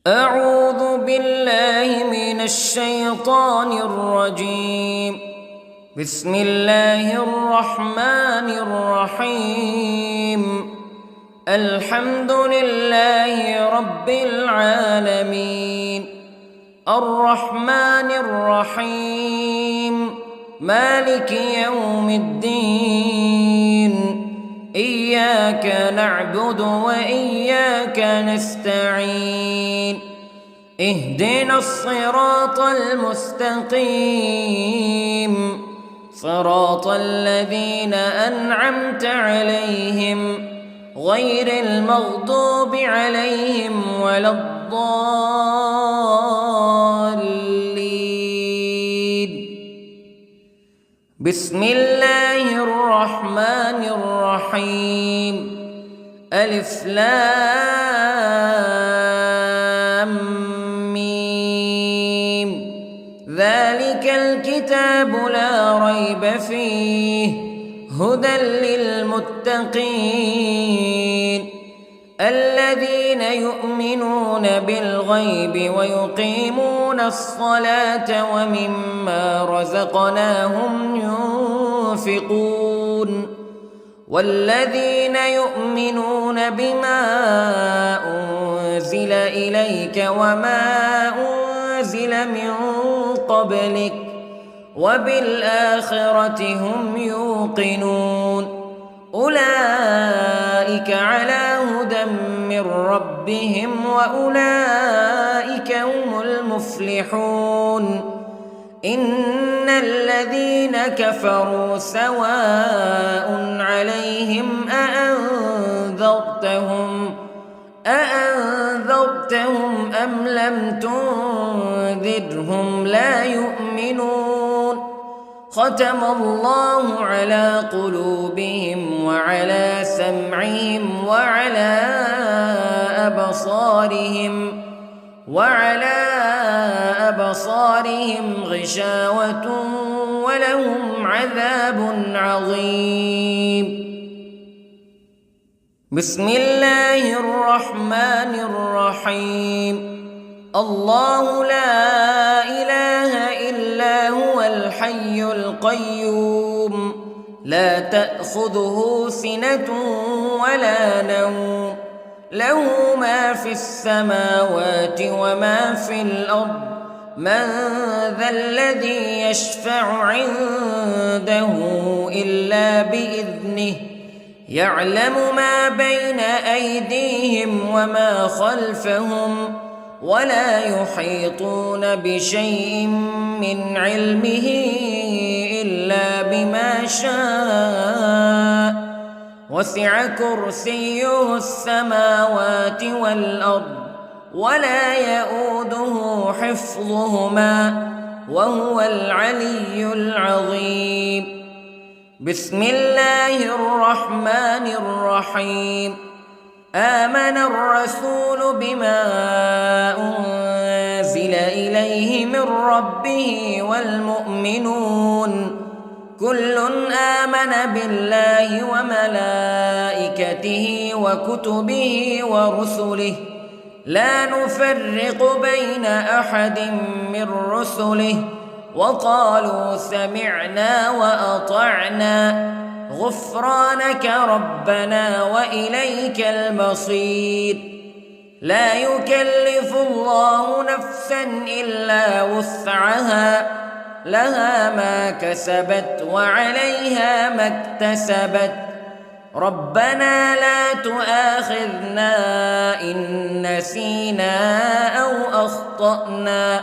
أعوذ بالله من الشيطان الرجيم. بسم الله الرحمن الرحيم. الحمد لله رب العالمين، الرحمن الرحيم، مالك يوم الدين. إياك نعبد وإياك نستعين. اهدنا الصراط المستقيم، صراط الذين أنعمت عليهم غير المغضوب عليهم ولا الضالين. بسم الله الرحمن الرحيم. ألف لام ميم. ذلك الكتاب لا ريب فيه هدى للمتقين الذين يؤمنون بالغيب ويقيمون الصلاة ومما رزقناهم ينفقون والذين يؤمنون بما أنزل إليك وما أنزل من قبلك وبالآخرة هم يوقنون. أولئك على هدى من ربهم وأولئك هم المفلحون. إن الذين كفروا سواء عليهم أأنذرتهم أم لم تنذرهم لا يؤمنون. ختم الله على قلوبهم وعلى سمعهم وعلى أبصارهم غشاوة ولهم عذاب عظيم. بسم الله الرحمن الرحيم. الله لا إله إلا هو الحي القيوم لا تأخذه سنة ولا نوم له ما في السماوات وما في الأرض. من ذا الذي يشفع عنده إلا بإذنه يعلم ما بين أيديهم وما خلفهم ولا يحيطون بشيء من علمه إلا بما شاء. وسع كرسيه السماوات والأرض ولا يؤوده حفظهما وهو العلي العظيم. بسم الله الرحمن الرحيم. آمن الرسول بما أنزل إليه من ربه والمؤمنون كل آمن بالله وملائكته وكتبه ورسله لا نفرق بين أحد من رسله وقالوا سمعنا وأطعنا غفرانك ربنا وإليك المصير. لا يكلف الله نفسا إلا وسعها لها ما كسبت وعليها ما اكتسبت. ربنا لا تؤاخذنا إن نسينا أو أخطأنا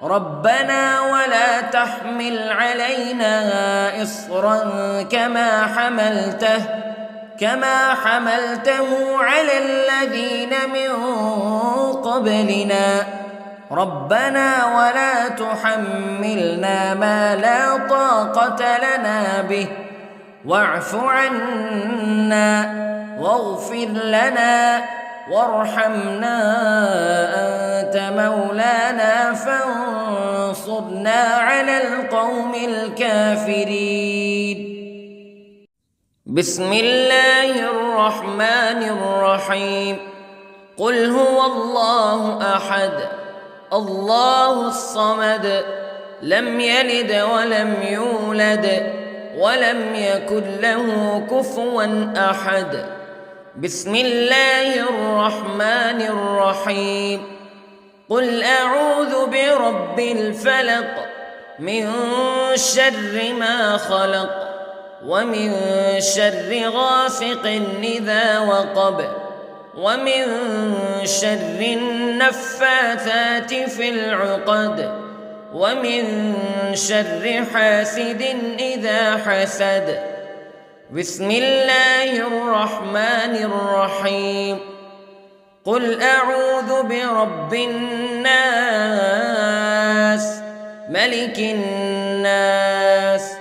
ربنا ولا تحمل علينا إصرا كما حملته على الذين من قبلنا ربنا ولا تحملنا ما لا طاقة لنا به واعف عنا واغفر لنا وارحمنا أنت مولانا فانصرنا على القوم الكافرين. بسم الله الرحمن الرحيم. قل هو الله أحد الله الصمد لم يلد ولم يولد ولم يكن له كفوا أحد. بسم الله الرحمن الرحيم. قل أعوذ برب الفلق من شر ما خلق ومن شر غاسق إذا وقب ومن شر النفاثات في العقد ومن شر حاسد إذا حسد. بسم الله الرحمن الرحيم. قل أعوذ برب الناس ملك الناس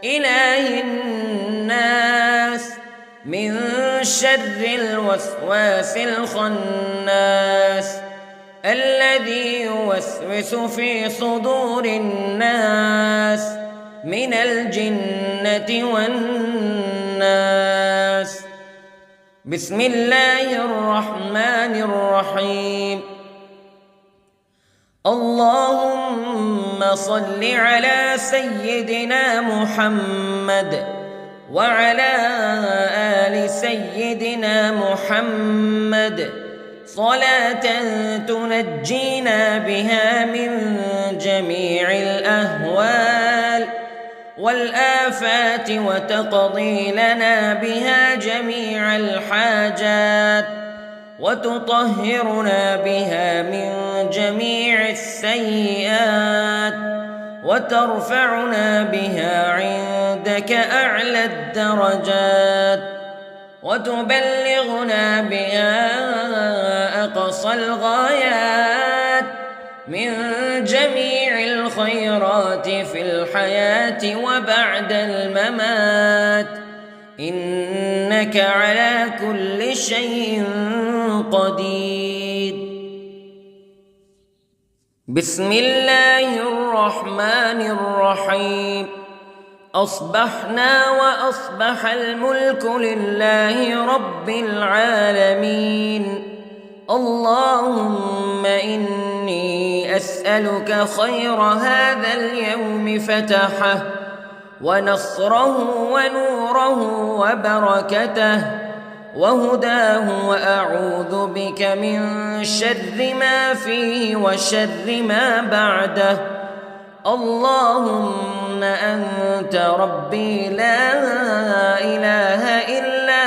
إله الناس من شر الوسواس الخناس الذي يوسوس في صدور الناس من الجنة والناس. بسم الله الرحمن الرحيم. اللهم صل على سيدنا محمد وعلى آل سيدنا محمد صلاة تنجينا بها من جميع الأهوال والآفات وتقضي لنا بها جميع الحاجات وتطهرنا بها من جميع السيئات وترفعنا بها عندك أعلى الدرجات وتبلغنا بها أقصى الغايات من جميع الخيرات في الحياة وبعد الممات إنك على كل شيء قدير. بسم الله الرحمن الرحيم. أصبحنا وأصبح الملك لله رب العالمين. اللهم إني أسألك خير هذا اليوم فتحه ونصره ونوره وبركته وهداه وأعوذ بك من شر ما فيه وشر ما بعده. اللهم أنت ربي لا إله إلا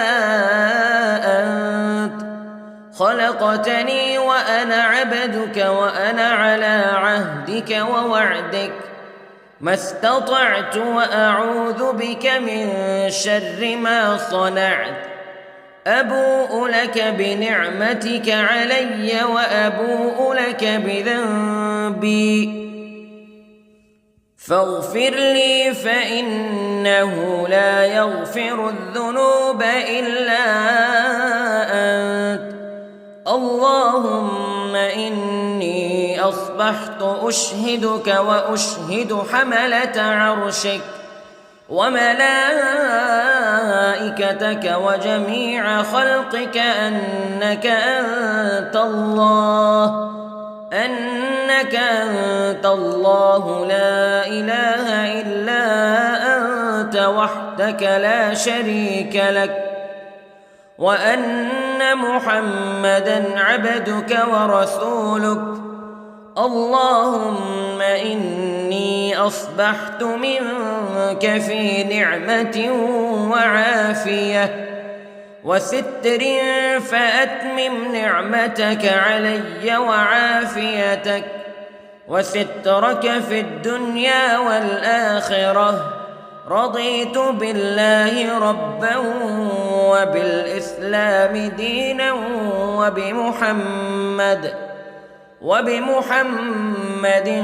أنت خلقتني وأنا عبدك وأنا على عهدك ووعدك ما استطعت وأعوذ بك من شر ما صنعت. أبوء لك بنعمتك علي وأبوء لك بذنبي فاغفر لي فإنه لا يغفر الذنوب إلا أنت. اللهم إني أصبحت أشهدك وأشهد حملة عرشك وملائكتك وجميع خلقك أنك أنت الله لا إله إلا أنت وحدك لا شريك لك وأن محمدًا عبدك ورسولك. اللهم إني أصبحت منك في نعمة وعافية وستر فأتمم نعمتك علي وعافيتك وسترك في الدنيا والآخرة. رضيت بالله ربا وبالإسلام دينا وبمحمد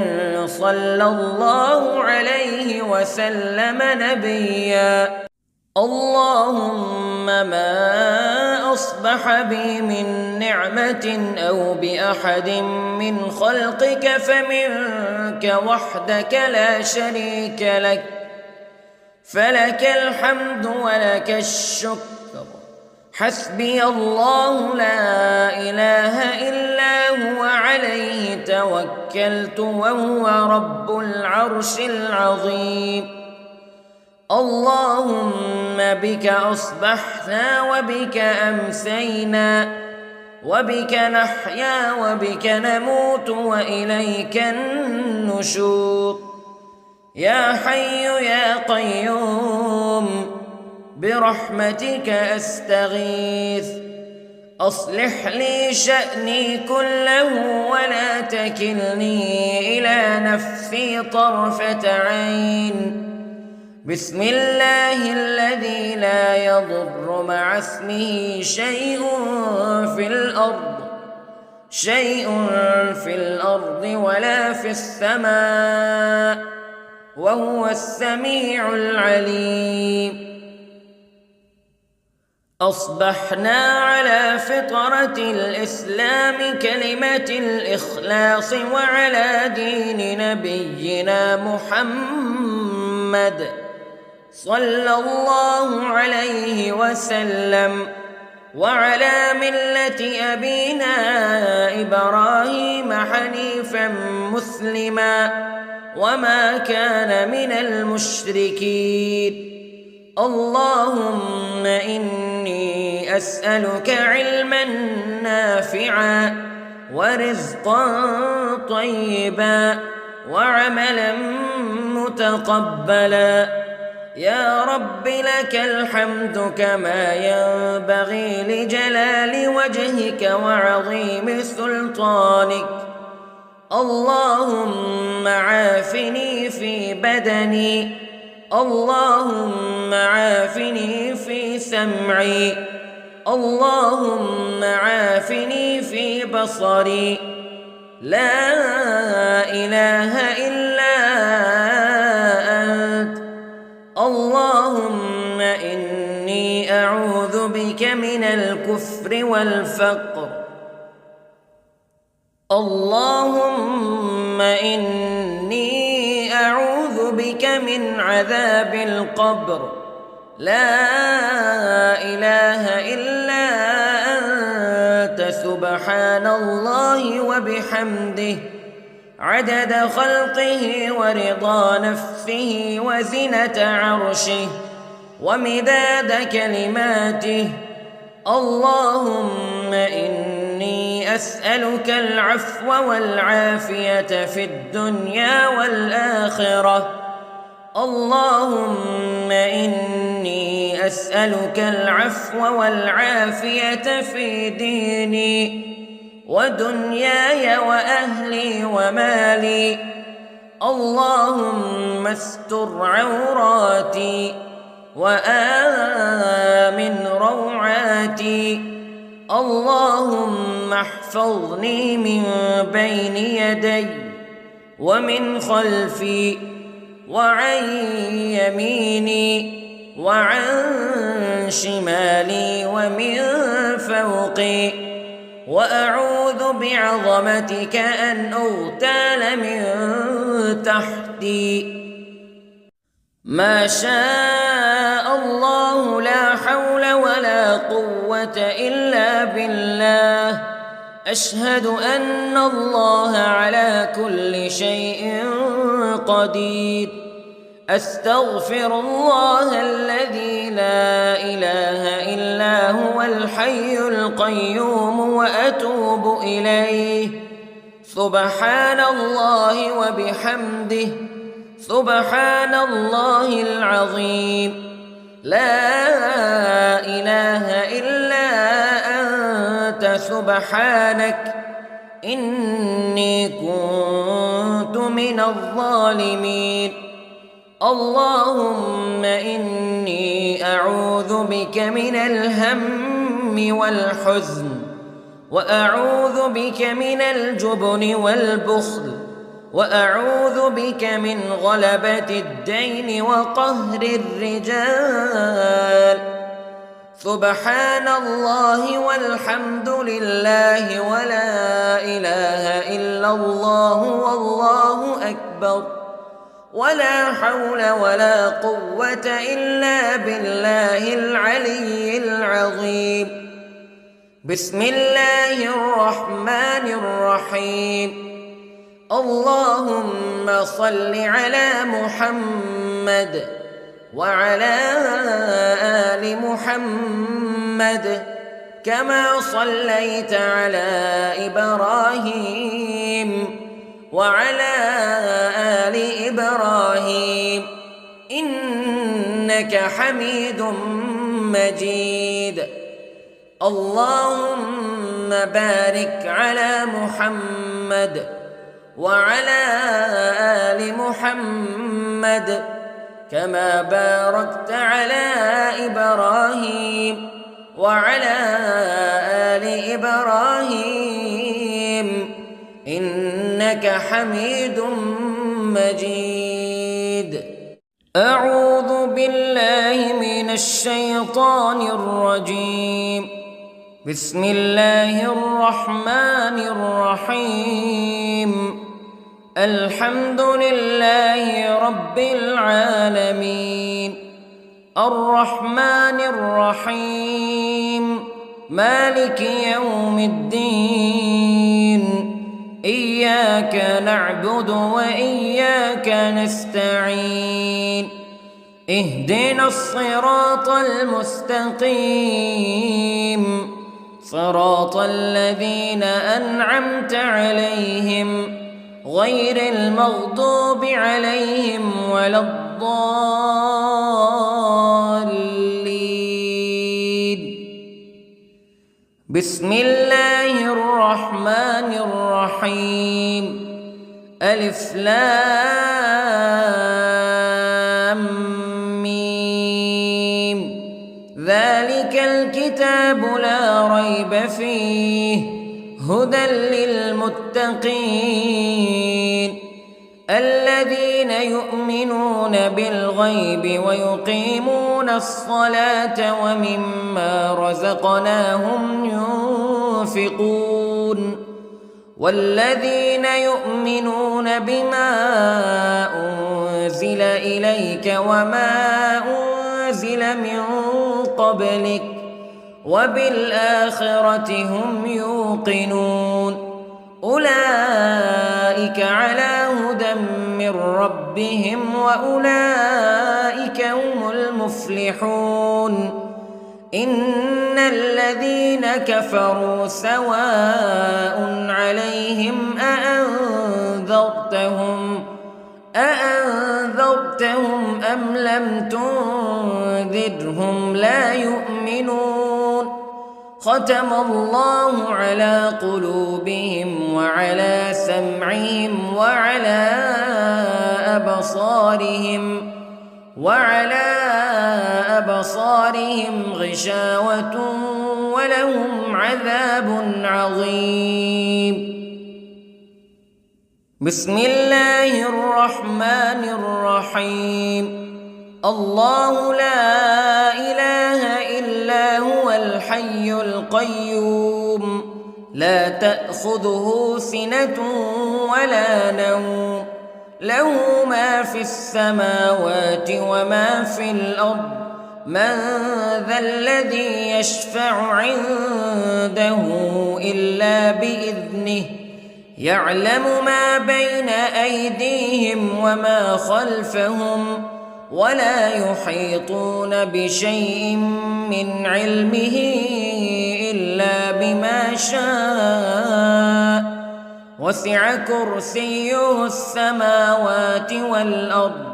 صلى الله عليه وسلم نبيا. اللهم ما أصبح بي من نعمة أو بأحد من خلقك فمنك وحدك لا شريك لك فلك الحمد ولك الشكر حسبي الله لا إله إلا هو عليه توكلت وهو رب العرش العظيم. اللهم بك أصبحنا وبك أمسينا وبك نحيا وبك نموت وإليك النشور. يا حي يا قيوم برحمتك أستغيث، أصلح لي شأني كله ولا تكلني إلى نفسي طرفة عين. بسم الله الذي لا يضر مع اسمه شيء في الأرض ولا في السماء وهو السميع العليم. أصبحنا على فطرة الإسلام كلمة الإخلاص وعلى دين نبينا محمد صلى الله عليه وسلم وعلى ملة أبينا إبراهيم حنيفا مسلما وما كان من المشركين. اللهم إني أسألك علما نافعا ورزقا طيبا وعملا متقبلا. يا رب لك الحمد كما ينبغي لجلال وجهك وعظيم سلطانك. اللهم عافني في بدني، اللهم عافني في سمعي، اللهم عافني في بصري. لا إله إلا أنت. اللهم إني أعوذ بك من الكفر والفقر. اللهم إني أعوذ بك من عذاب القبر. لا إله إلا أنت سبحان الله وبحمده عدد خلقه ورضا نفسه وزنة عرشه ومداد كلماته. اللهم إني أسألك العفو والعافية في الدنيا والآخرة. اللهم إني أسألك العفو والعافية في ديني ودنياي وأهلي ومالي. اللهم استر عوراتي وآمن روعاتي. اللهم احفظني من بين يدي ومن خلفي وعن يميني وعن شمالي ومن فوقي، وأعوذ بعظمتك أن أغتال من تحتي. ما شاء الله لا حول ولا قوة إلا بالله. أشهد أن الله على كل شيء قدير. أستغفر الله الذي لا إله إلا هو الحي القيوم وأتوب إليه. سبحان الله وبحمده سبحان الله العظيم. لا إله إلا أنت سبحانك إني كنت من الظالمين. اللهم إني أعوذ بك من الهم والحزن، وأعوذ بك من الجبن والبخل، وأعوذ بك من غلبة الدين وقهر الرجال. سبحان الله والحمد لله ولا إله إلا الله والله أكبر. ولا حول ولا قوة إلا بالله العلي العظيم. بسم الله الرحمن الرحيم. اللهم صل على محمد وعلى آل محمد كما صليت على إبراهيم وعلى آل إبراهيم إنك حميد مجيد. اللهم بارك على محمد وعلى آل محمد كما باركت على إبراهيم وعلى آل إبراهيم إنك حميد مجيد. أعوذ بالله من الشيطان الرجيم. بسم الله الرحمن الرحيم. الحمد لله رب العالمين الرحمن الرحيم مالك يوم الدين إياك نعبد وإياك نستعين اهدنا الصراط المستقيم صراط الذين أنعمت عليهم غير المغضوب عليهم ولا الضالين. بسم الله الرحمن الرحيم. ألف لام ميم. ذلك الكتاب لا ريب فيه هدى للمتقين الذين يؤمنون بالغيب ويقيمون الصلاة ومما رزقناهم ينفقون والذين يؤمنون بما أنزل إليك وما أنزل من قبلك وبالآخرة هم يوقنون أولئك على هدى من ربهم وأولئك هم المفلحون. إن الذين كفروا سواء عليهم أأنذرتهم أم لم تنذرهم لا يؤمنون. ختم الله على قلوبهم وعلى سمعهم وعلى أبصارهم غشاوة ولهم عذاب عظيم. بسم الله الرحمن الرحيم. الله لا إله إلا هو الحي القيوم لا تأخذه سنة ولا نوم له ما في السماوات وما في الأرض من ذا الذي يشفع عنده إلا بإذنه يعلم ما بين أيديهم وما خلفهم ولا يحيطون بشيء من علمه إلا بما شاء وسع كرسيه السماوات والأرض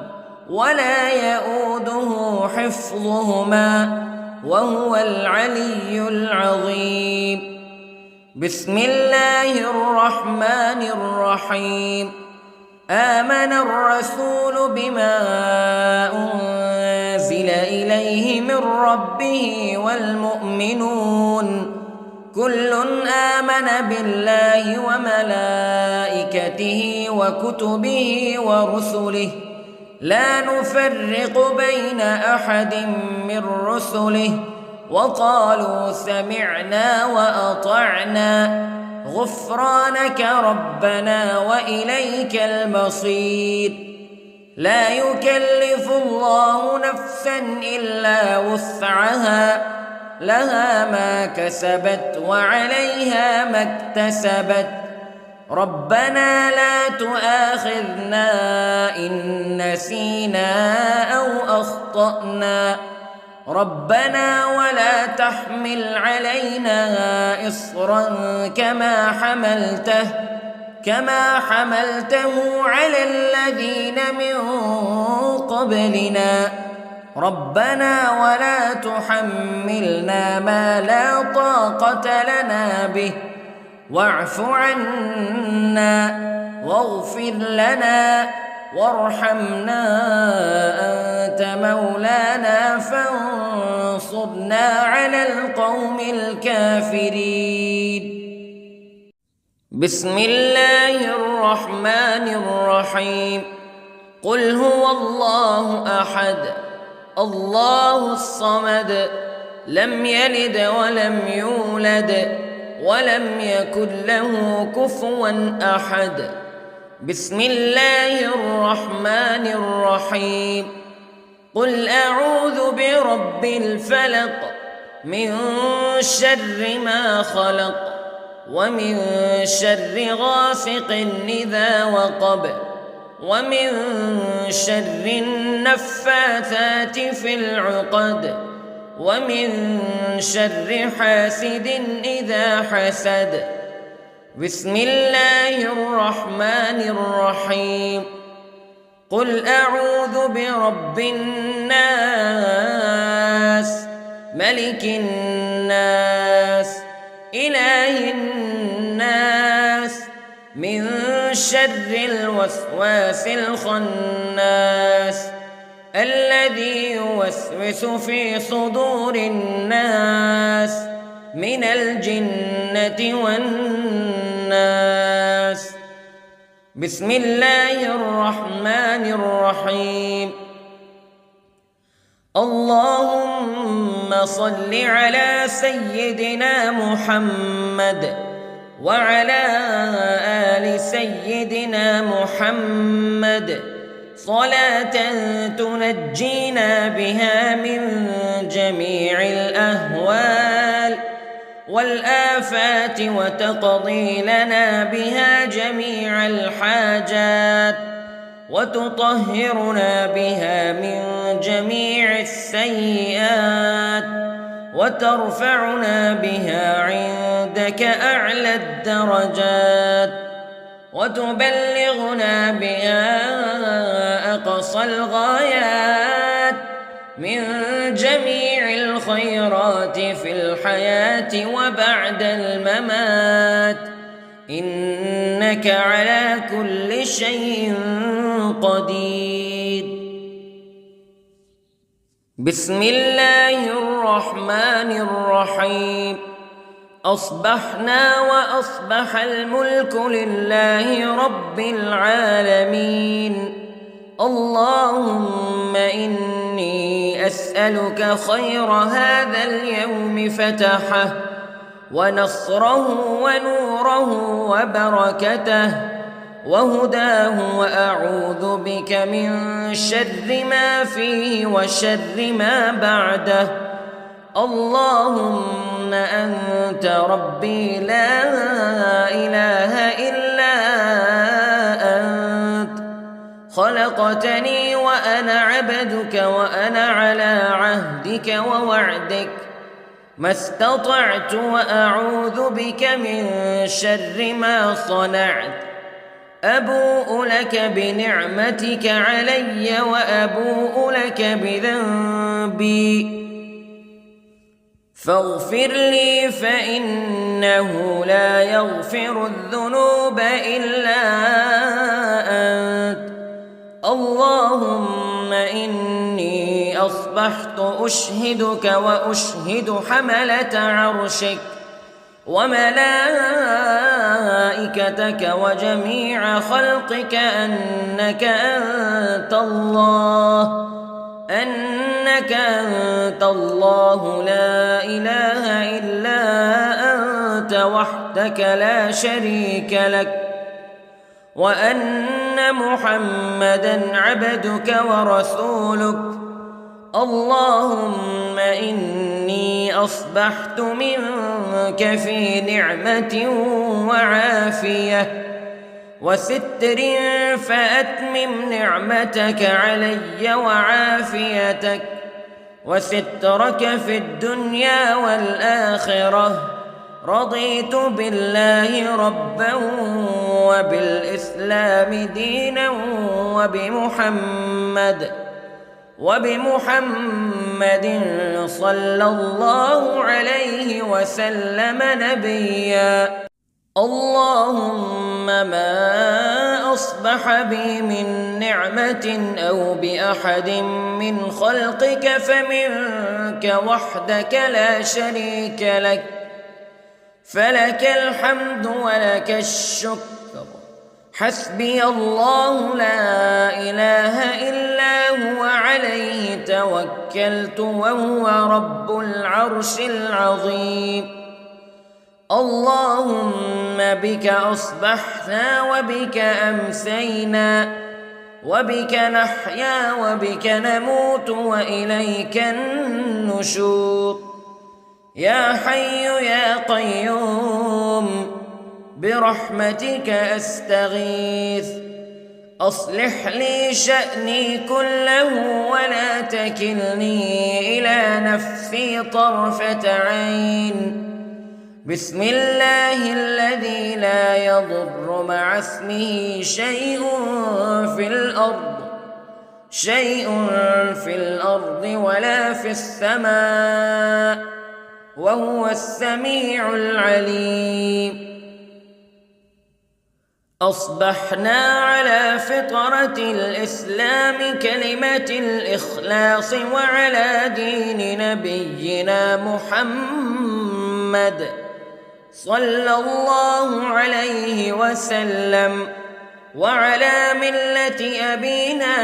ولا يؤوده حفظهما وهو العلي العظيم. بسم الله الرحمن الرحيم. آمن الرسول بما أنزل إليه من ربه والمؤمنون كل آمن بالله وملائكته وكتبه ورسله لا نفرق بين أحد من رسله وقالوا سمعنا وأطعنا غفرانك ربنا وإليك المصير. لا يكلف الله نفسا إلا وسعها لها ما كسبت وعليها ما اكتسبت ربنا لا تؤاخذنا إن نسينا أو أخطأنا ربنا ولا تحمل علينا إصرا كما حملته على الذين من قبلنا ربنا ولا تحملنا ما لا طاقة لنا به واعف عنا واغفر لنا وارحمنا أنت مولانا فانصرنا على القوم الكافرين. بسم الله الرحمن الرحيم. قل هو الله أحد الله الصمد لم يلد ولم يولد ولم يكن له كفوا أحد. بسم الله الرحمن الرحيم. قل أعوذ برب الفلق من شر ما خلق ومن شر غاسق إذا وقب ومن شر النفاثات في العقد ومن شر حاسد إذا حسد. بسم الله الرحمن الرحيم. قل أعوذ برب الناس ملك الناس إله الناس من شر الوسواس الخناس الذي يوسوس في صدور الناس من الجنة والناس. بسم الله الرحمن الرحيم. اللهم صل على سيدنا محمد وعلى آل سيدنا محمد صلاة تنجينا بها من جميع الأهوال والآفات وتقضي لنا بها جميع الحاجات وتطهرنا بها من جميع السيئات وترفعنا بها عندك أعلى الدرجات وتبلغنا بها أقصى الغايات من جميع الخيرات في الحياة وبعد الممات إنك على كل شيء قدير. بسم الله الرحمن الرحيم. أصبحنا وأصبح الملك لله رب العالمين. اللهم إني أسألك خير هذا اليوم فتحه ونصره ونوره وبركته وهداه وأعوذ بك من شر ما فيه وشر ما بعده. اللهم أنت ربي لا إله إلا أنت خلقتني وأنا عبدك وأنا على عهدك ووعدك ما استطعت وأعوذ بك من شر ما صنعت. أبوء لك بنعمتك علي وأبوء لك بذنبي فاغفر لي فإنه لا يغفر الذنوب إلا أنت. اللهم إني أصبحت أشهدك وأشهد حملة عرشك وملائكتك وجميع خلقك أنك أنت الله لا إله إلا أنت وحدك لا شريك لك وأن محمدًا عبدك ورسولك. اللهم إني أصبحت منك في نعمة وعافية وستر، فأتمم نعمتك علي وعافيتك وسترك في الدنيا والآخرة. رضيت بالله ربا وبالإسلام دينا وبمحمد صلى الله عليه وسلم نبيا. اللهم ما أصبح بي من نعمة أو بأحد من خلقك فمنك وحدك لا شريك لك، فلك الحمد ولك الشكر. حسبي الله لا إله إلا هو عليه توكلت وهو رب العرش العظيم. اللهم بك أصبحنا وبك أمسينا وبك نحيا وبك نموت وإليك النشور. يا حي يا قيوم برحمتك أستغيث، أصلح لي شأني كله ولا تكلني إلى نفسي طرفة عين. بسم الله الذي لا يضر مع اسمه شيء في الأرض ولا في السماء، وهو السميع العليم. أصبحنا على فطرة الإسلام كلمة الإخلاص وعلى دين نبينا محمد صلى الله عليه وسلم، وعلى ملة أبينا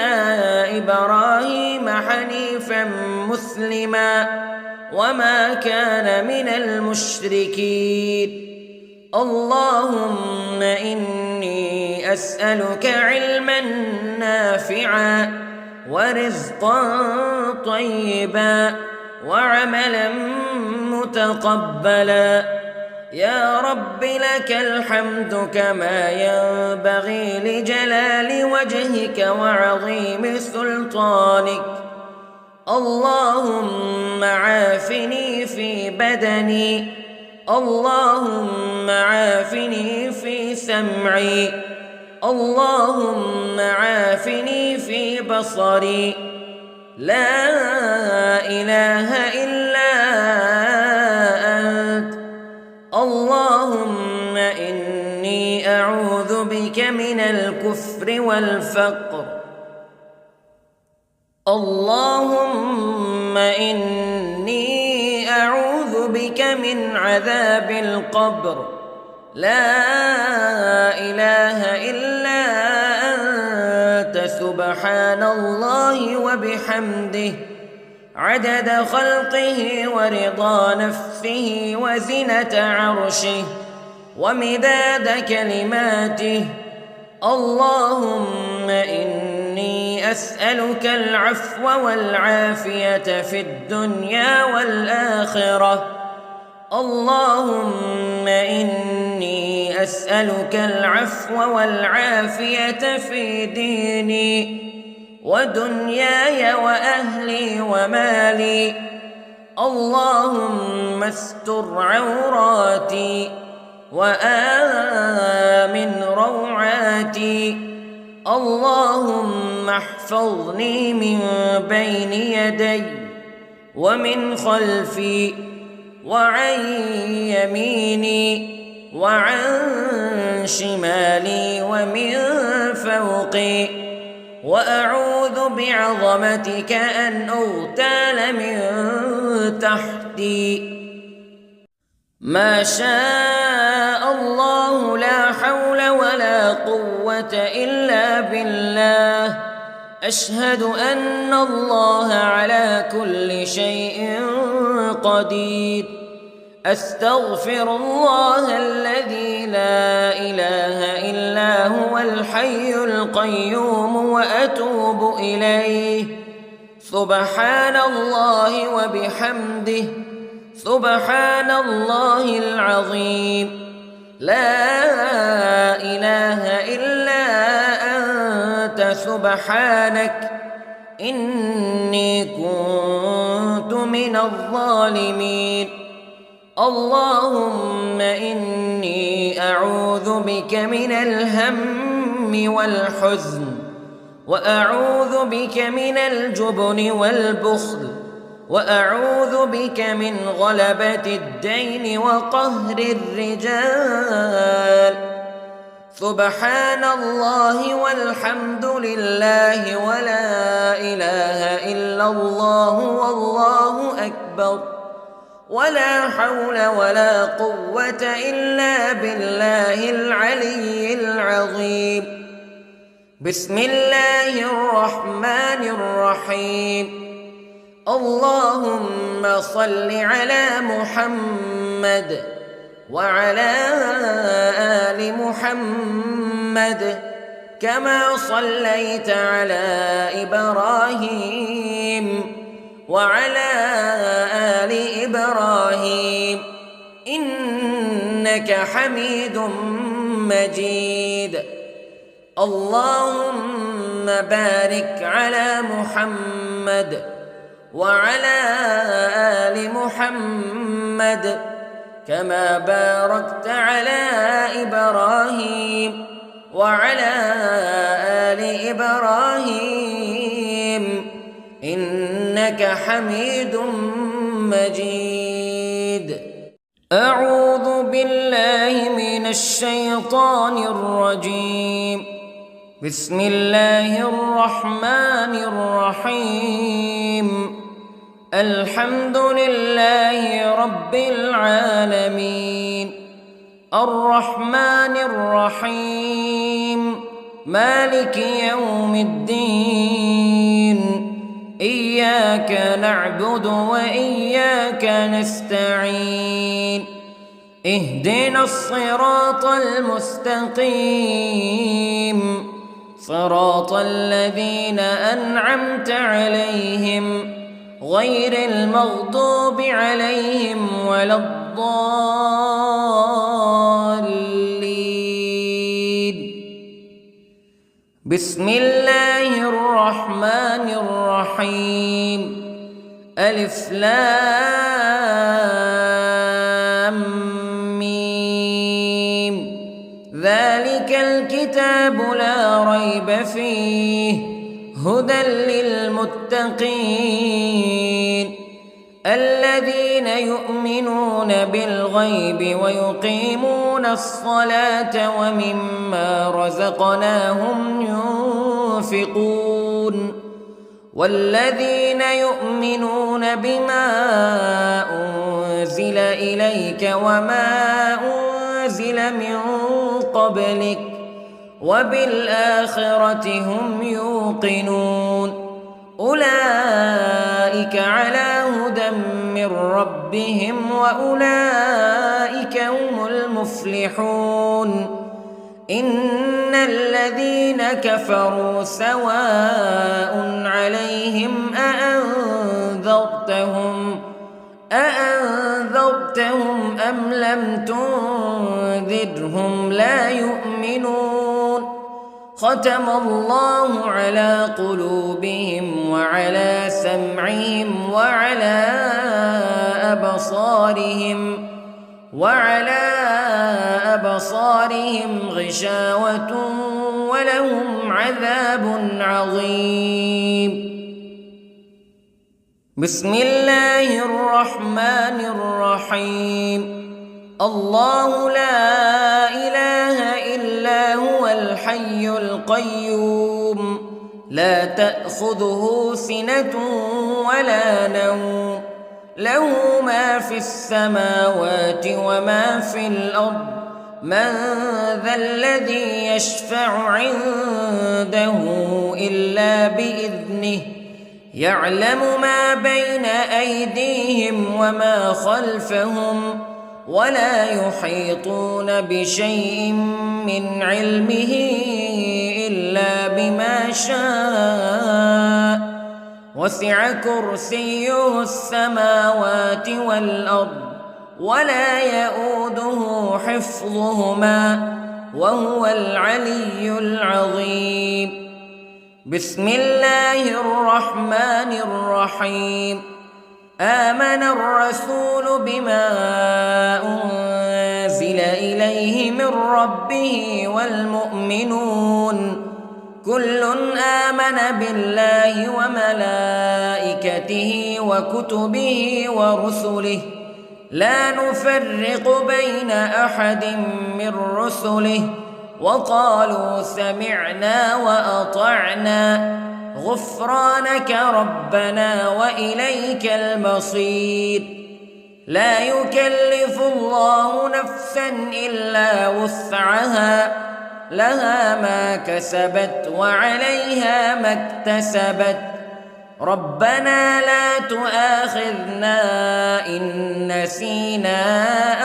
إبراهيم حنيفا مسلما وما كان من المشركين. اللهم إني أسألك علما نافعا ورزقا طيبا وعملا متقبلا. يا رب لك الحمد كما ينبغي لجلال وجهك وعظيم سلطانك. اللهم عافني في بدني، اللهم عافني في سمعي، اللهم عافني في بصري. لا إله إلا أنت. اللهم إني أعوذ بك من الكفر والفقر. اللهم إني أعوذ بك من عذاب القبر. لا إله إلا أنت سبحان الله وبحمده عدد خلقه ورضا نفسه وزنة عرشه ومداد كلماته. اللهم إني أسألك العفو والعافية في الدنيا والآخرة. اللهم إني أسألك العفو والعافية في ديني ودنياي وأهلي ومالي. اللهم استر عوراتي وآمن روعاتي. اللهم احفظني من بين يدي ومن خلفي وعن يميني وعن شمالي ومن فوقي، وأعوذ بعظمتك أن أغتال من تحتي. ما شاء الله لا حول ولا قوة إلا بالله. أشهد أن الله على كل شيء قدير. أستغفر الله الذي لا إله إلا هو الحي القيوم وأتوب إليه. سبحان الله وبحمده، سبحان الله العظيم. لا إله إلا أنت سبحانك إني كنت من الظالمين. اللهم إني أعوذ بك من الهم والحزن، وأعوذ بك من الجبن والبخل، وأعوذ بك من غلبة الدين وقهر الرجال. سبحان الله والحمد لله ولا إله إلا الله والله أكبر، ولا حول ولا قوة إلا بالله العلي العظيم. بسم الله الرحمن الرحيم. اللهم صل على محمد وعلى آل محمد كما صليت على إبراهيم وعلى آل إبراهيم إنك حميد مجيد. اللهم بارك على محمد وعلى آل محمد كما باركت على إبراهيم وعلى آل إبراهيم إنك حميد مجيد. أعوذ بالله من الشيطان الرجيم. بسم الله الرحمن الرحيم. الحمد لله رب العالمين، الرحمن الرحيم، مالك يوم الدين. إياك نعبد وإياك نستعين. اهدنا الصراط المستقيم، صراط الذين أنعمت عليهم غير المغضوب عليهم ولا الضالين. بسم الله الرحمن الرحيم. ألف لام ميم. ذلك الكتاب لا ريب فيه هدى للمتقين الذين يؤمنون بالغيب ويقيمون الصلاة ومما رزقناهم ينفقون والذين يؤمنون بما أنزل إليك وما أنزل من قبلك وبالآخرة هم يوقنون أولئك على هدى من ربهم وأولئك هم المفلحون. إن الذين كفروا سواء عليهم أأنذرتهم أم لم تنذرهم لا يؤمنون. ختم الله على قلوبهم وعلى سمعهم وعلى أبصارهم غشاوة ولهم عذاب عظيم. بسم الله الرحمن الرحيم. الله لا إله إلا هو الحي القيوم لا تأخذه سنة ولا نوم له ما في السماوات وما في الأرض من ذا الذي يشفع عنده إلا بإذنه يعلم ما بين أيديهم وما خلفهم ولا يحيطون بشيء من علمه إلا بما شاء وسع كرسيه السماوات والأرض ولا يؤوده حفظهما وهو العلي العظيم. بسم الله الرحمن الرحيم. آمن الرسول بما أنزل إليه من ربه والمؤمنون كل آمن بالله وملائكته وكتبه ورسله لا نفرق بين أحد من رسله وقالوا سمعنا وأطعنا غفرانك ربنا وإليك المصير. لا يكلف الله نفسا إلا وسعها لها ما كسبت وعليها ما اكتسبت ربنا لا تؤاخذنا إن نسينا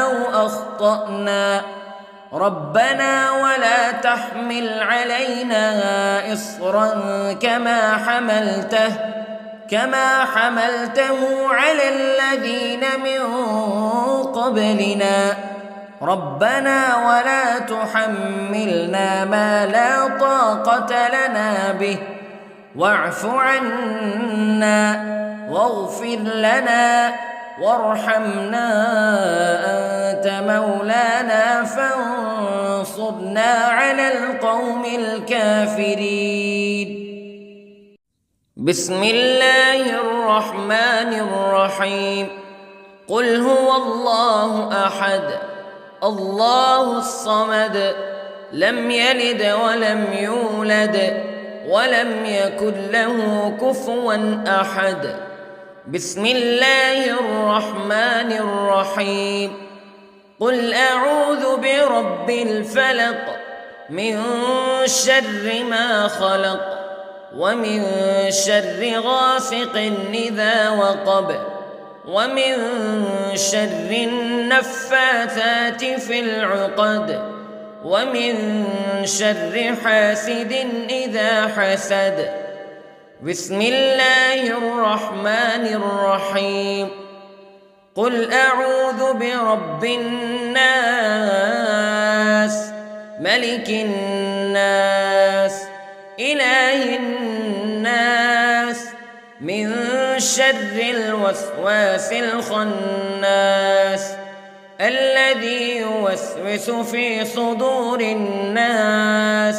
أو أخطأنا ربنا ولا تحمل علينا إصرا كما حملته على الذين من قبلنا ربنا ولا تحملنا ما لا طاقة لنا به واعف عنا واغفر لنا وارحمنا أنت مولانا فانصرنا على القوم الكافرين. بسم الله الرحمن الرحيم. قل هو الله أحد الله الصمد لم يلد ولم يولد ولم يكن له كفوا أحد. بسم الله الرحمن الرحيم. قل أعوذ برب الفلق من شر ما خلق ومن شر غاسق إذا وقب ومن شر النفاثات في العقد ومن شر حاسد إذا حسد. بسم الله الرحمن الرحيم. قل أعوذ برب الناس ملك الناس إله الناس من شر الوسواس الخناس الذي يوسوس في صدور الناس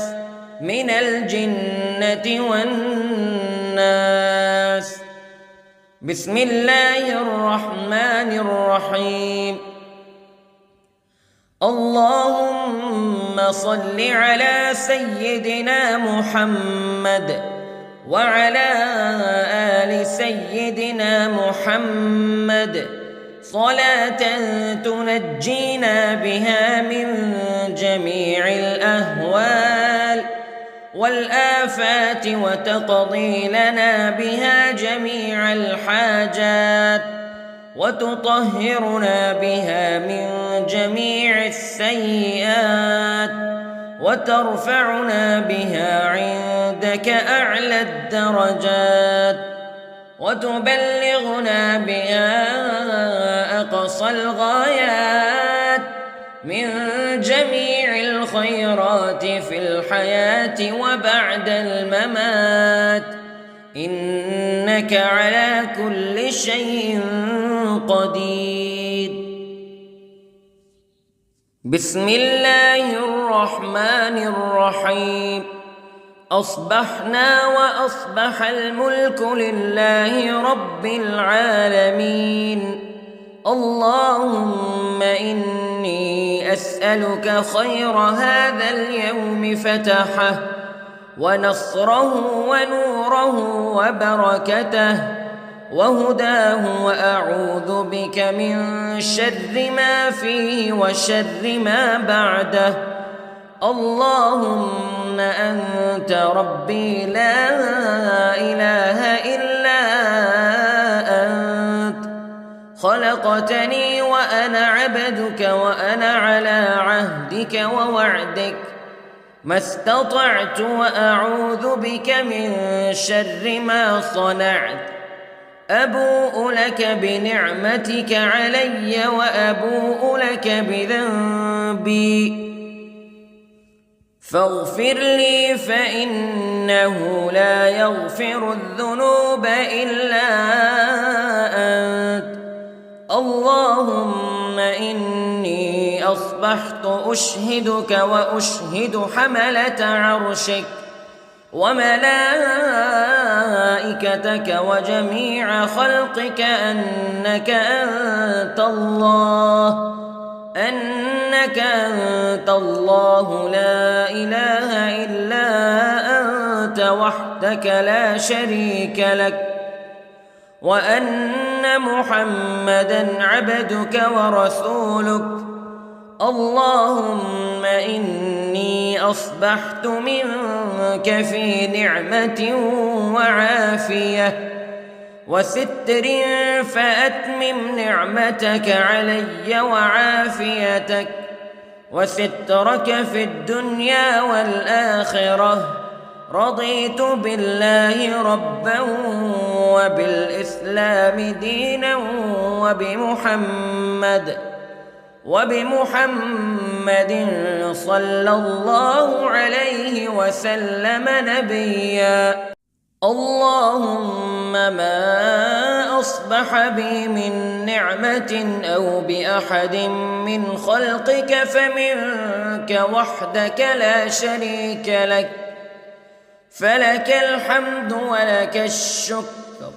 من الجنة والناس. بسم الله الرحمن الرحيم. اللهم صل على سيدنا محمد وعلى آل سيدنا محمد صلاة تنجينا بها من جميع الأهوال والآفات وتقضي لنا بها جميع الحاجات وتطهرنا بها من جميع السيئات وترفعنا بها عندك أعلى الدرجات وتبلغنا بها أقصى الغايات من جميع الخيرات في الحياة وبعد الممات إنك على كل شيء قدير. بسم الله الرحمن الرحيم. أصبحنا وأصبح الملك لله رب العالمين. اللهم إني أسألك خير هذا اليوم فتحه ونصره ونوره وبركته وهداه وأعوذ بك من شر ما فيه وشر ما بعده. اللهم أنت ربي لا إله إلا أنت خلقتني وأنا عبدك وأنا على عهدك ووعدك ما استطعت وأعوذ بك من شر ما صنعت أبوء لك بنعمتك علي وأبوء لك بذنبي فاغفر لي فإنه لا يغفر الذنوب إلا أنت اللهم إني أصبحت أشهدك وأشهد حملة عرشك وملائكتك وجميع خلقك أنك أنت الله لا إله إلا أنت وحدك لا شريك لك وأن محمدًا عبدك ورسولك اللهم إني أصبحت منك في نعمة وعافية وستر فأتمم نعمتك علي وعافيتك وسترك في الدنيا والآخرة رضيت بالله ربا وبالإسلام دينا وبمحمد صلى الله عليه وسلم نبيا اللهم ما أصبح بي من نعمة أو بأحد من خلقك فمنك وحدك لا شريك لك فلك الحمد ولك الشكر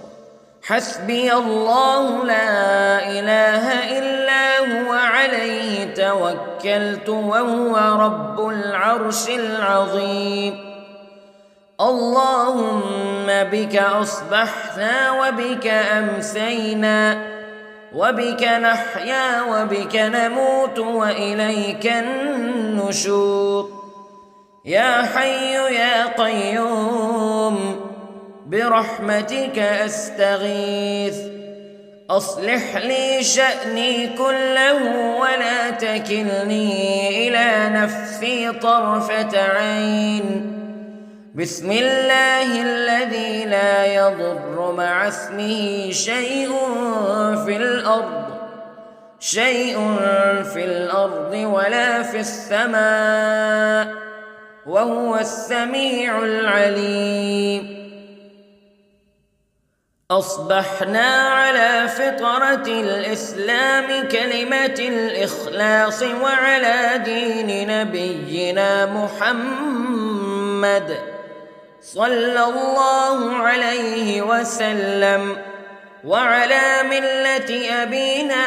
حسبي الله لا إله إلا هو عليه توكلت وهو رب العرش العظيم اللهم بك أصبحنا وبك أمسينا وبك نحيا وبك نموت وإليك النشور يا حي يا قيوم برحمتك أستغيث أصلح لي شأني كله ولا تكلني إلى نفسي طرفة عين بسم الله الذي لا يضر مع اسمه شيء في الأرض ولا في السماء وهو السميع العليم أصبحنا على فطرة الإسلام كلمة الإخلاص وعلى دين نبينا محمد صلى الله عليه وسلم وعلى ملة أبينا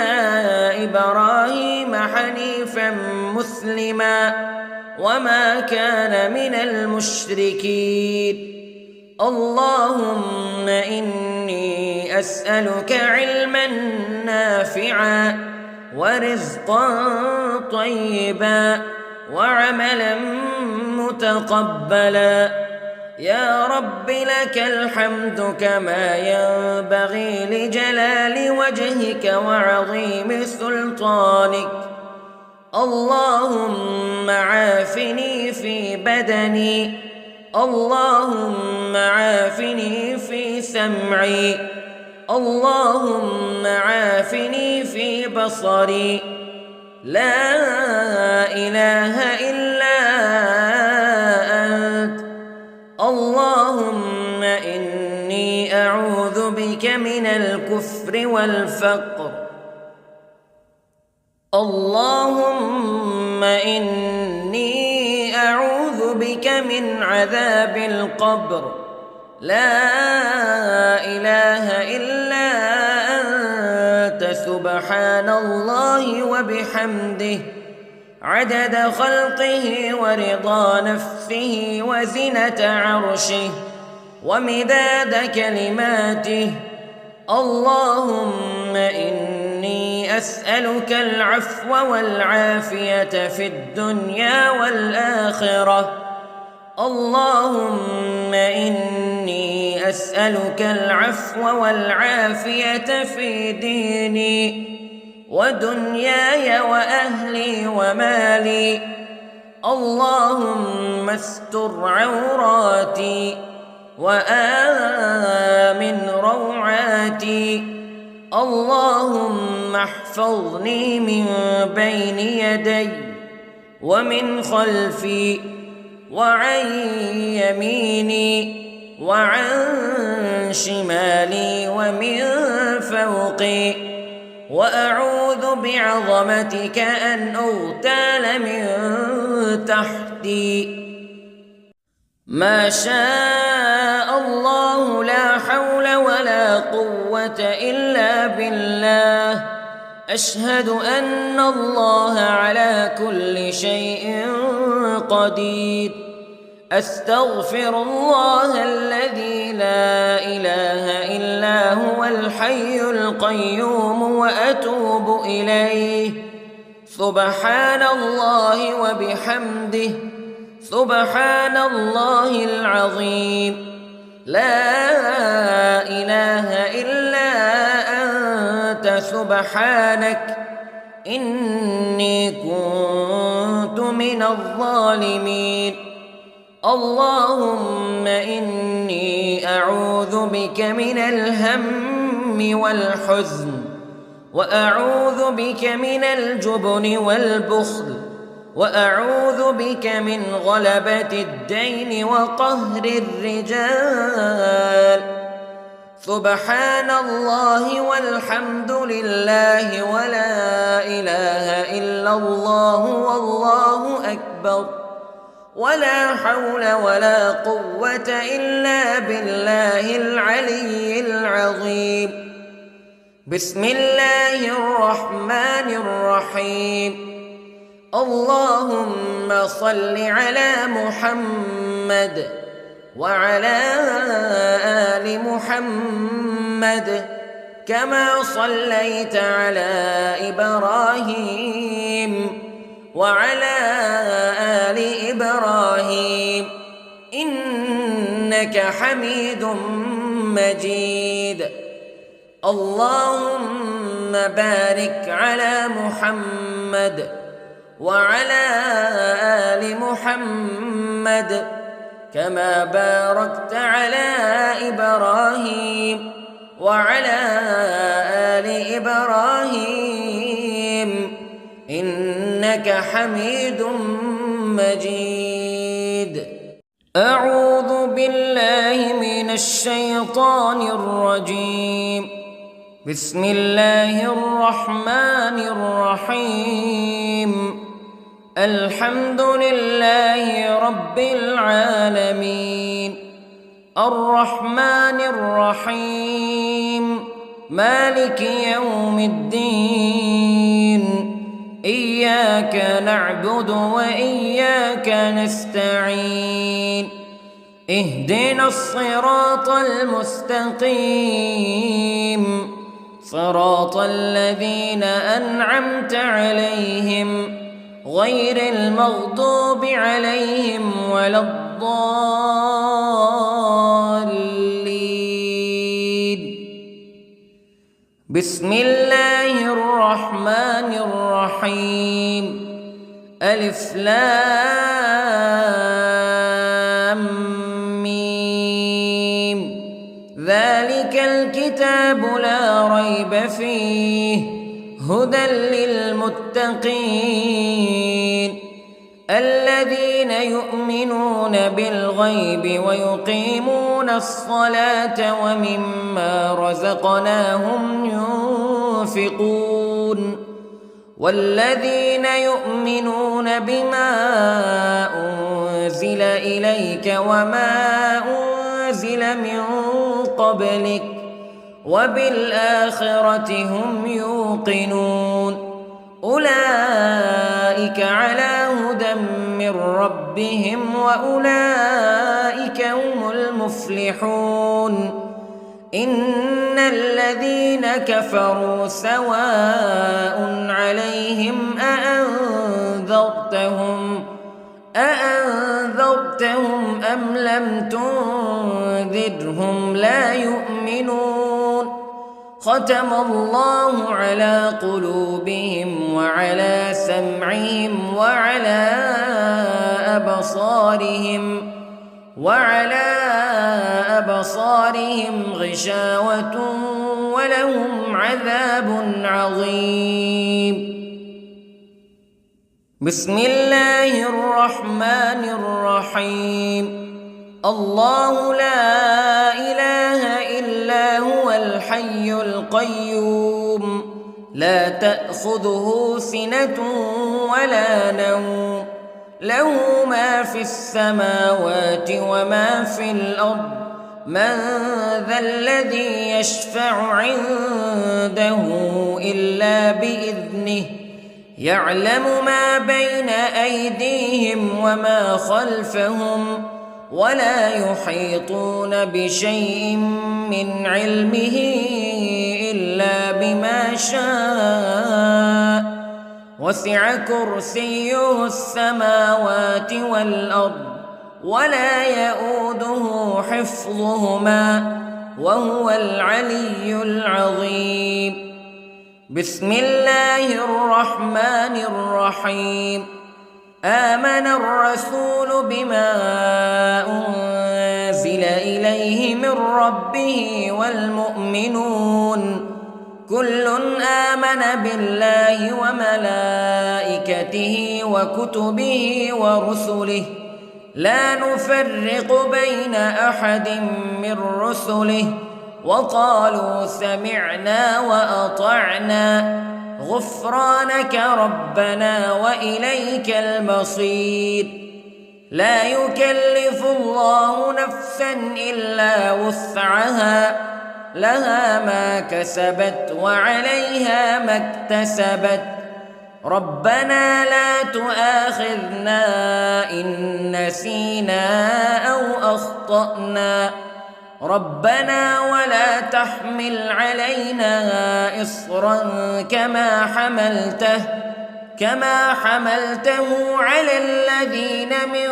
إبراهيم حنيفا مسلما وما كان من المشركين اللهم إني أسألك علما نافعا ورزقا طيبا وعملا متقبلا يا رب لك الحمد كما ينبغي لجلال وجهك وعظيم سلطانك اللهم عافني في بدني اللهم عافني في سمعي اللهم عافني في بصري لا إله إلا أنت اللهم إني أعوذ بك من الكفر والفقر اللهم إني أعوذ بك من عذاب القبر لا إله إلا أنت سبحان الله وبحمده عدد خلقه ورضا نفسه وزنة عرشه ومداد كلماته اللهم إني أسألك العفو والعافية في الدنيا والآخرة اللهم إني إني أسألك العفو والعافية في ديني ودنياي وأهلي ومالي. اللهم استر عوراتي وآمن روعاتي. اللهم احفظني من بين يدي ومن خلفي وعن يميني وعن شمالي ومن فوقي. وأعوذ بعظمتك أن أغتال من تحتي. ما شاء الله لا حول ولا قوة إلا بالله. أشهد أن الله على كل شيء قدير. أستغفر الله الذي لا إله إلا هو الحي القيوم وأتوب إليه. سبحان الله وبحمده سبحان الله العظيم. لا إله إلا أنت سبحانك إني كنت من الظالمين. اللهم إني أعوذ بك من الهم والحزن وأعوذ بك من الجبن والبخل وأعوذ بك من غلبة الدين وقهر الرجال. سبحان الله والحمد لله ولا إله إلا الله والله أكبر ولا حول ولا قوة إلا بالله العلي العظيم. بسم الله الرحمن الرحيم. اللهم صل على محمد وعلى آل محمد كما صليت على إبراهيم وعلى آل إبراهيم إنك حميد مجيد. اللهم بارك على محمد وعلى آل محمد كما باركت على إبراهيم وعلى آل إبراهيم إنك حميد مجيد. أعوذ بالله من الشيطان الرجيم. بسم الله الرحمن الرحيم. الحمد لله رب العالمين الرحمن الرحيم مالك يوم الدين. إياك نعبد وإياك نستعين. اهدنا الصراط المستقيم صراط الذين أنعمت عليهم غير المغضوب عليهم ولا الضالين. بسم الله الرحمن الرحيم. ألف لام ميم. ذلك الكتاب لا ريب فيه هدى للمتقين الذين يؤمنون بالغيب ويقيمون الصلاة ومما رزقناهم ينفقون والذين يؤمنون بما أنزل إليك وما أنزل من قبلك وبالآخرة هم يوقنون أولئك على هدى من ربهم وأولئك هم المفلحون. إن الذين كفروا سواء عليهم أأنذرتهم أم لم تنذرهم لا يؤمنون ختم الله على قلوبهم وعلى سمعهم وعلى أبصارهم غشاوة ولهم عذاب عظيم. بسم الله الرحمن الرحيم. الله لا إله إلا هو الحي القيوم لا تأخذه سنة ولا نوم له ما في السماوات وما في الأرض من ذا الذي يشفع عنده إلا بإذنه يعلم ما بين أيديهم وما خلفهم ولا يحيطون بشيء من علمه إلا بما شاء وسع كرسيه السماوات والأرض ولا يؤوده حفظهما وهو العلي العظيم. بسم الله الرحمن الرحيم. آمن الرسول بما أنزل إليه من ربه والمؤمنون كل آمن بالله وملائكته وكتبه ورسله لا نفرق بين أحد من رسله وقالوا سمعنا وأطعنا غفرانك ربنا وإليك المصير. لا يكلف الله نفسا إلا وسعها لها ما كسبت وعليها ما اكتسبت ربنا لا تؤاخذنا إن نسينا أو أخطأنا ربنا ولا تحمل علينا إصرا كما حملته على الذين من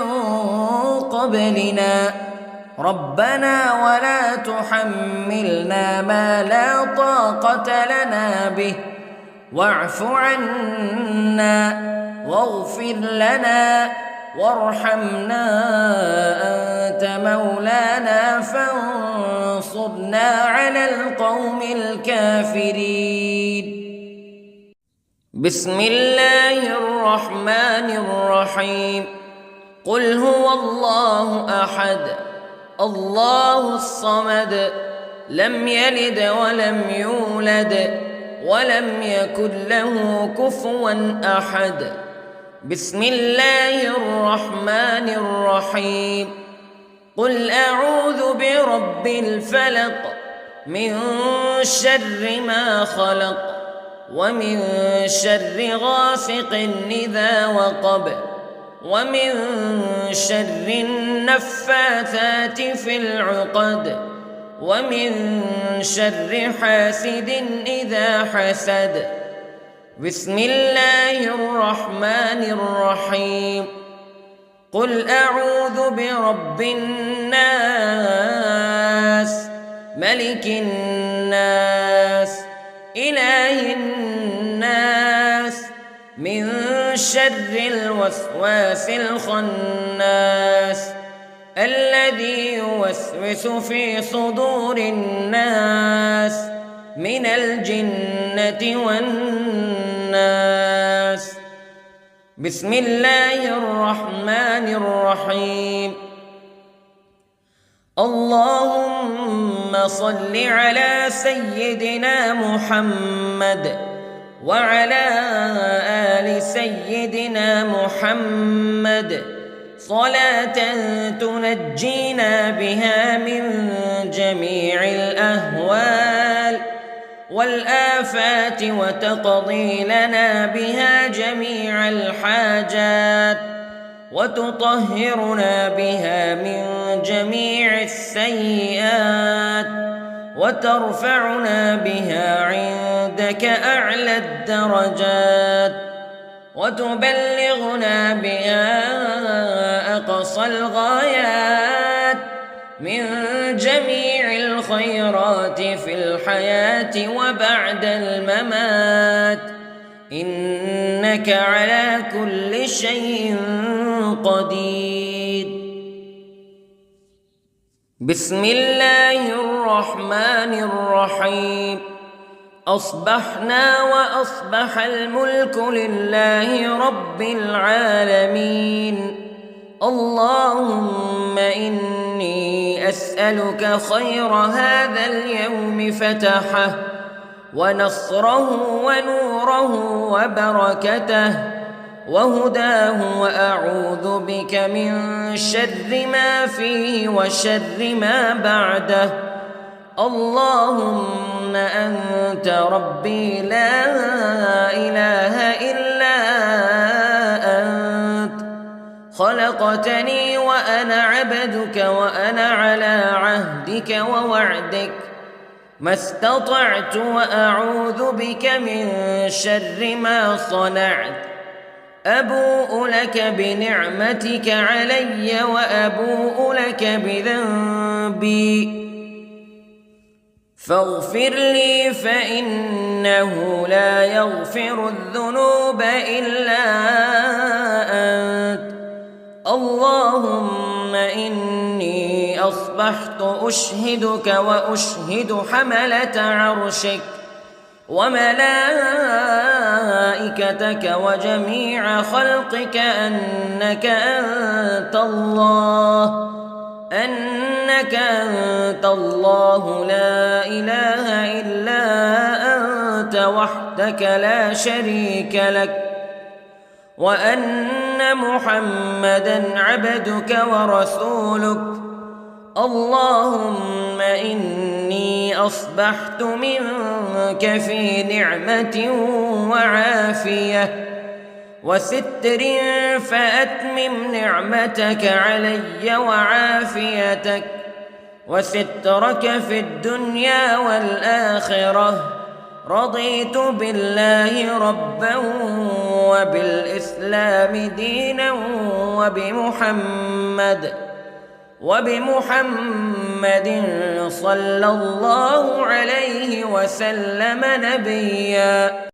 قبلنا ربنا ولا تحملنا ما لا طاقة لنا به واعف عنا واغفر لنا وارحمنا أنت مولانا فانصرنا على القوم الكافرين. بسم الله الرحمن الرحيم. قل هو الله أحد الله الصمد لم يلد ولم يولد ولم يكن له كفوا أحد. بسم الله الرحمن الرحيم. قل أعوذ برب الفلق من شر ما خلق ومن شر غاسق إذا وقب ومن شر النفاثات في العقد ومن شر حاسد إذا حسد. بسم الله الرحمن الرحيم. قل أعوذ برب الناس ملك الناس إله الناس من شر الوسواس الخناس الذي يوسوس في صدور الناس من الجنة والناس. بسم الله الرحمن الرحيم. اللهم صل على سيدنا محمد وعلى آل سيدنا محمد صلاة تنجينا بها من جميع الأهوال والآفات وتقضي لنا بها جميع الحاجات وتطهرنا بها من جميع السيئات وترفعنا بها عندك أعلى الدرجات وتبلغنا بها أقصى الغايات من جميع الخيرات في الحياة وبعد الممات، إنك على كل شيء قدير. بسم الله الرحمن الرحيم. أصبحنا وأصبح الملك لله رب العالمين. اللهم إني أسألك خير هذا اليوم فتحه ونصره ونوره وبركته وهداه، وأعوذ بك من شر ما فيه وشر ما بعده. اللهم أنت ربي لا إله إلا أنت، خلقتني وأنا عبدك وأنا على عهدك ووعدك ما استطعت، وأعوذ بك من شر ما صنعت. أبوء لك بنعمتك علي وأبوء لك بذنبي، فاغفر لي فإنه لا يغفر الذنوب إلا أنت. اللهم إني أصبحت أشهدك وأشهد حملة عرشك وملائكتك وجميع خلقك أنك أنت الله لا إله إلا أنت وحدك لا شريك لك، وأن محمدًا عبدك ورسولك. اللهم إني أصبحت منك في نعمة وعافية وستر، فأتمم نعمتك علي وعافيتك وسترك في الدنيا والآخرة. رضيت بالله ربا وبالإسلام دينا وبمحمد صلى الله عليه وسلم نبيا.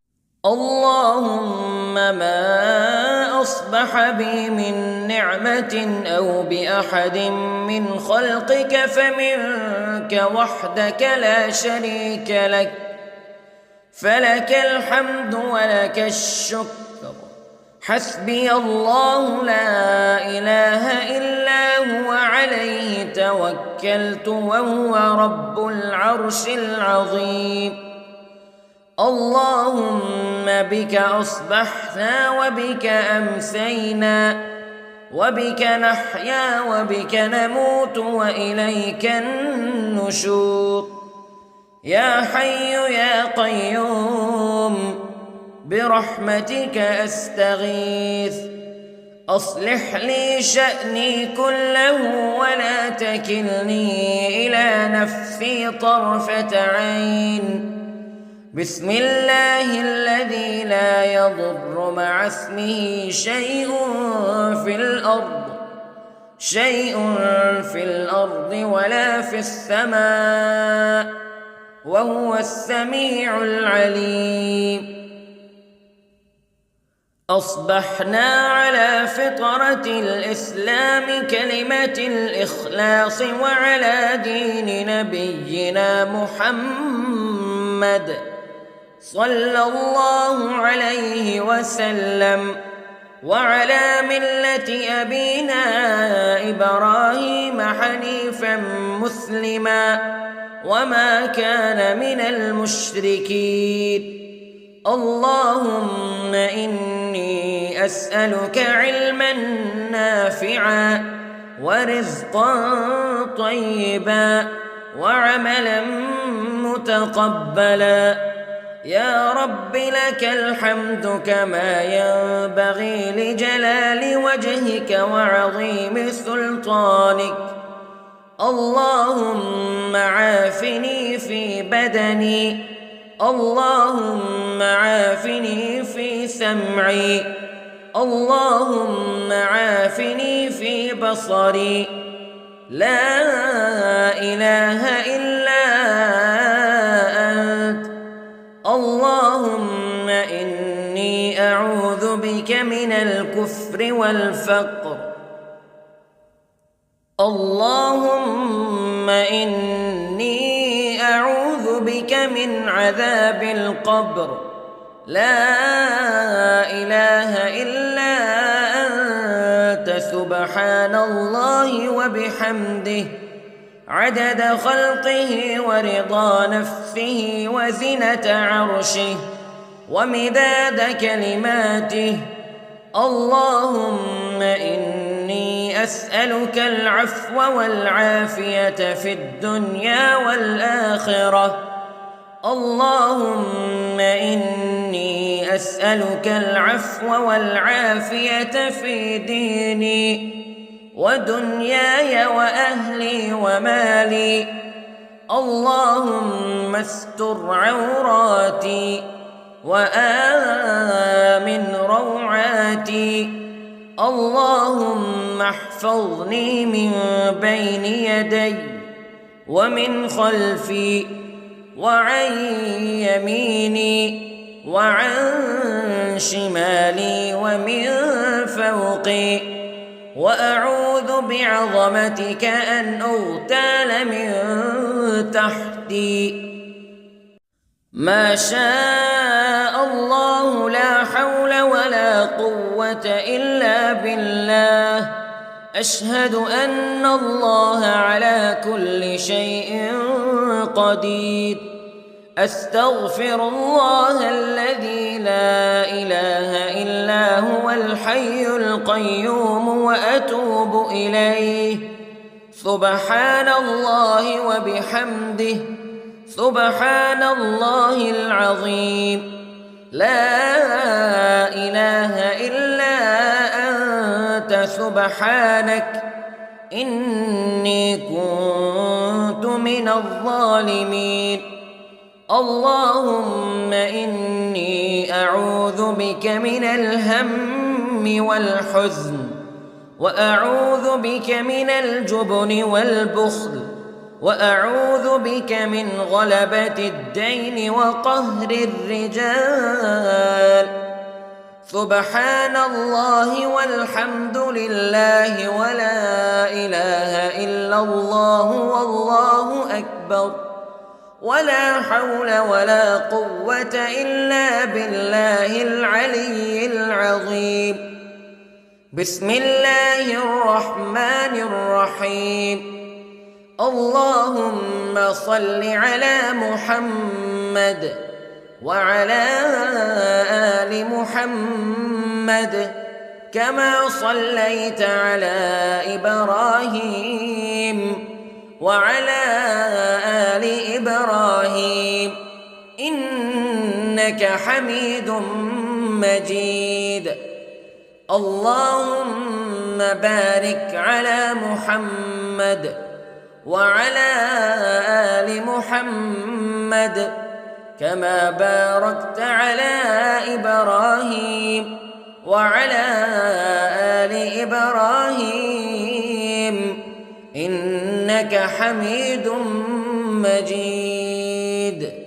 اللهم ما أصبح بي من نعمة أو بأحد من خلقك فمنك وحدك لا شريك لك، فلك الحمد ولك الشكر. حسبي الله لا إله إلا هو عليه توكلت وهو رب العرش العظيم. اللهم بك أصبحنا وبك أمسينا وبك نحيا وبك نموت وإليك النشور. يا حي يا قيوم برحمتك أستغيث، أصلح لي شأني كله ولا تكلني إلى نفسي طرفة عين. بسم الله الذي لا يضر مع اسمه شيء في الأرض ولا في السماء، وهو السميع العليم. أصبحنا على فطرة الإسلام كلمة الإخلاص وعلى دين نبينا محمد صلى الله عليه وسلم، وعلى ملة أبينا إبراهيم حنيفا مسلما وما كان من المشركين. اللهم إني أسألك علما نافعا ورزقا طيبا وعملا متقبلا. يا رب لك الحمد كما ينبغي لجلال وجهك وعظيم سلطانك. اللهم عافني في بدني، اللهم عافني في سمعي، اللهم عافني في بصري. لا إله إلا أنت. اللهم إني أعوذ بك من الكفر والفقر. اللهم إني أعوذ بك من عذاب القبر. لا إله إلا أنت سبحان الله وبحمده عدد خلقه ورضا نفسه وزنة عرشه ومداد كلماته. اللهم إني أسألك العفو والعافية في الدنيا والآخرة. اللهم إني أسألك العفو والعافية في ديني ودنياي وأهلي ومالي. اللهم استر عوراتي وآمن روعاتي. اللهم احفظني من بين يدي ومن خلفي وعن يميني وعن شمالي ومن فوقي. وأعوذ بعظمتك أن أغتال من تحتي. ما شاء الله لا حول ولا قوة إلا بالله. أشهد أن الله على كل شيء قدير. أستغفر الله الذي لا إله إلا هو الحي القيوم وأتوب إليه. سبحان الله وبحمده سبحان الله العظيم. لا إله إلا أنت سبحانك إني كنت من الظالمين. اللهم إني أعوذ بك من الهم والحزن وأعوذ بك من الجبن والبخل وأعوذ بك من غلبة الدين وقهر الرجال. سبحان الله والحمد لله ولا إله إلا الله والله أكبر ولا حول ولا قوة إلا بالله العلي العظيم. بسم الله الرحمن الرحيم. اللهم صل على محمد وعلى آل محمد كما صليت على إبراهيم وعلى آل إبراهيم إنك حميد مجيد. اللهم بارك على محمد وعلى آل محمد كما باركت على إبراهيم وعلى آل إبراهيم إنك حميد مجيد.